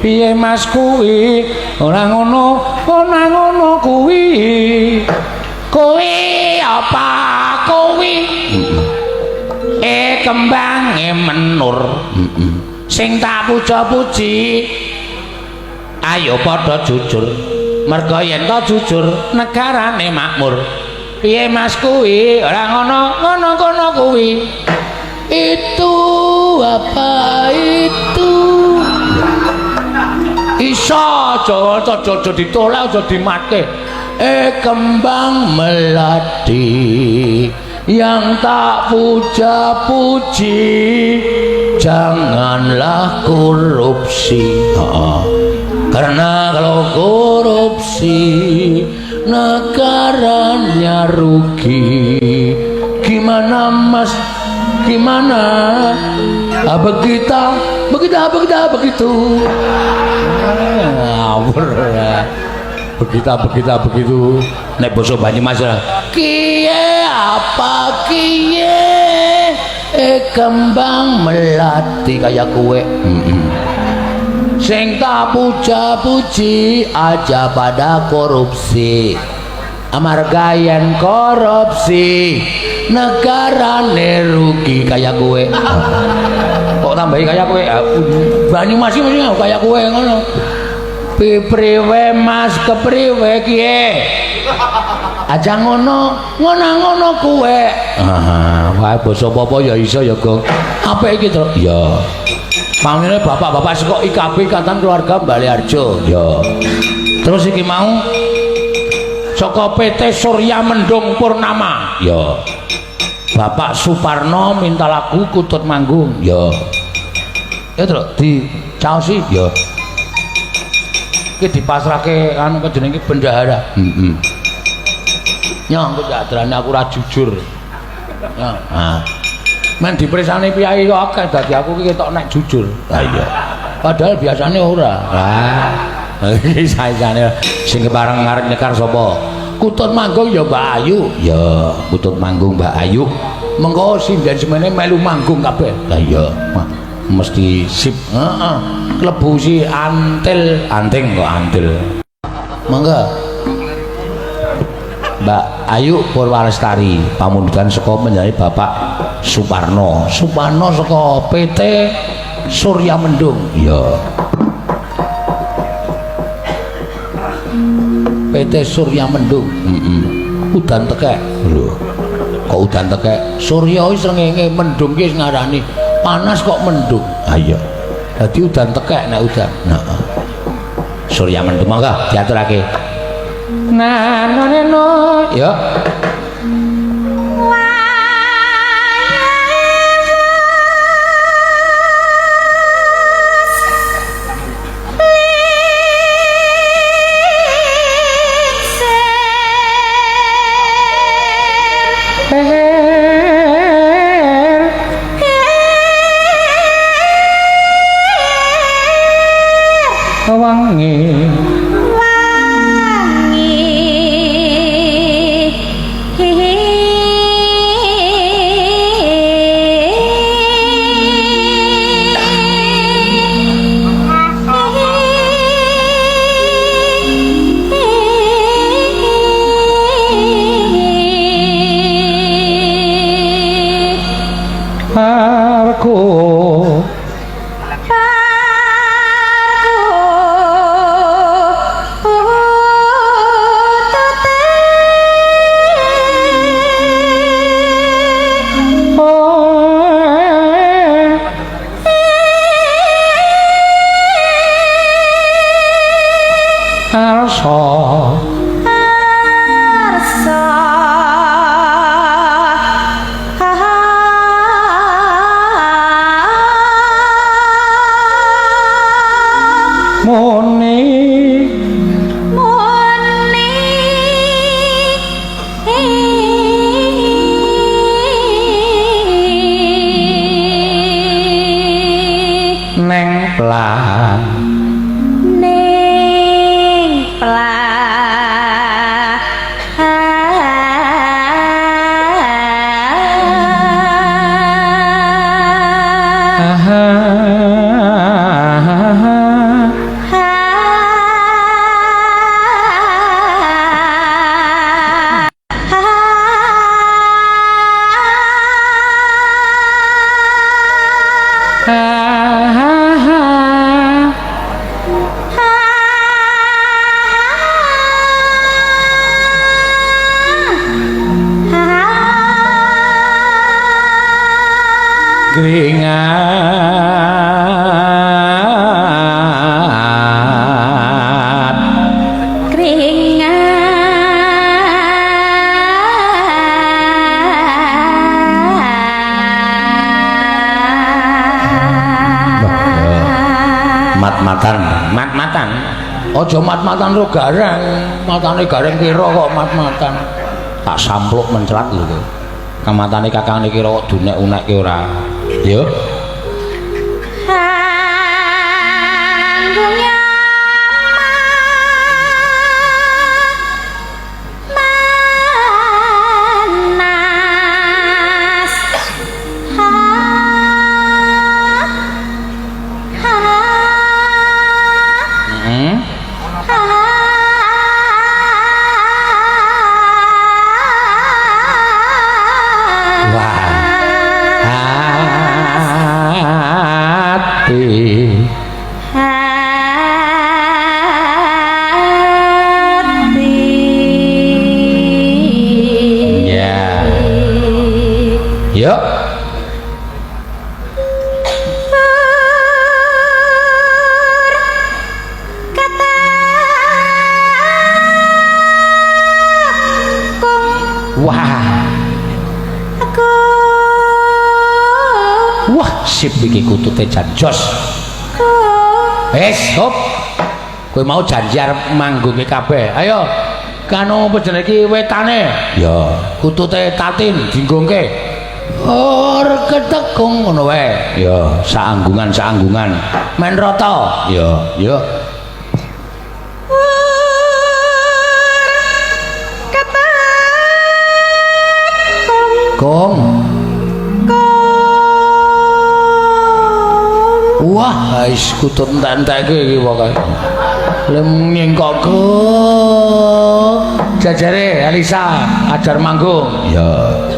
piye Mas kuwi ora ngono kuwi apa kuwi kembange menur sing tak puja-puji ayo padha jujur merga yen to jujur negarane makmur piye Mas kuwi ora ngono kuwi itu apa itu iso aja ditolak aja dimate kembang melati yang tak puja-puji janganlah korupsi karena kalau korupsi negaranya rugi gimana Mas gimana begitu begitu nek basa Banyumas kiye apa kiye kembang melati kaya kue sing tak puja-puji aja pada korupsi amarga yen korupsi negarane rugi kaya kue kok tambahi kaya kue Banyumas iki mesti kaya kue ngono priwe Mas kepriwe kiye aja ngono kuwe wae basa apa ya iso ya Gong apik iki to ya pamane bapak-bapak saka IKB Ikatan Keluarga Baliharjo ya terus iki mau saka PT Surya Mendung Purnama ya Bapak Suparno minta lagu Kutut Manggung ya terus di caosi ya iki dipasrahke anu jenenge bendahara nyangkut adrane aku ora jujur ya men dipresani piyai kok akeh dadi aku iki ketok nek jujur iya padahal biasane ora iki saisane sing bareng ngarep nyekar sapa Kutut Manggung ya Mbak Ayu ya Kutut Manggung Mbak Ayu mengko sinden semene melu manggung kabeh lah iya mesti sip klebu si anting kok antil mangga Mbak Ayu Purwalestari pamundutan saka menjadi Bapak Suparno saka PT Surya Mendung ya PT Surya Mendung udan tekek lho kok udan tekek Surya wis srengenge mendung ki ngarani panas kok mendung ayo dadi udan tekek nek udan Surya Mendung mangga diaturake no ya mat-matan. Mat-matan. Aja mat-matan ro gareng. Matane gareng kira kok mat-matan. Tak sampluk menclat lho. Kamatane kakang niki kira kok dunek-unekke ora. Yo. Sip iki kutute jan jos. Hop. Kowe mau janji arep manggunge kabeh. Ayo. Kanu penjenenge iki wetane. Ya, kutute tatin dinggongke. Or ketekung ngono wae. Ya, saanggungan. Men rata. Ya. Kong. Wah, wis kutut entek-entekke iki pokoke. Lem nyengkokku. Jajare Alisa ajar manggung. Ya.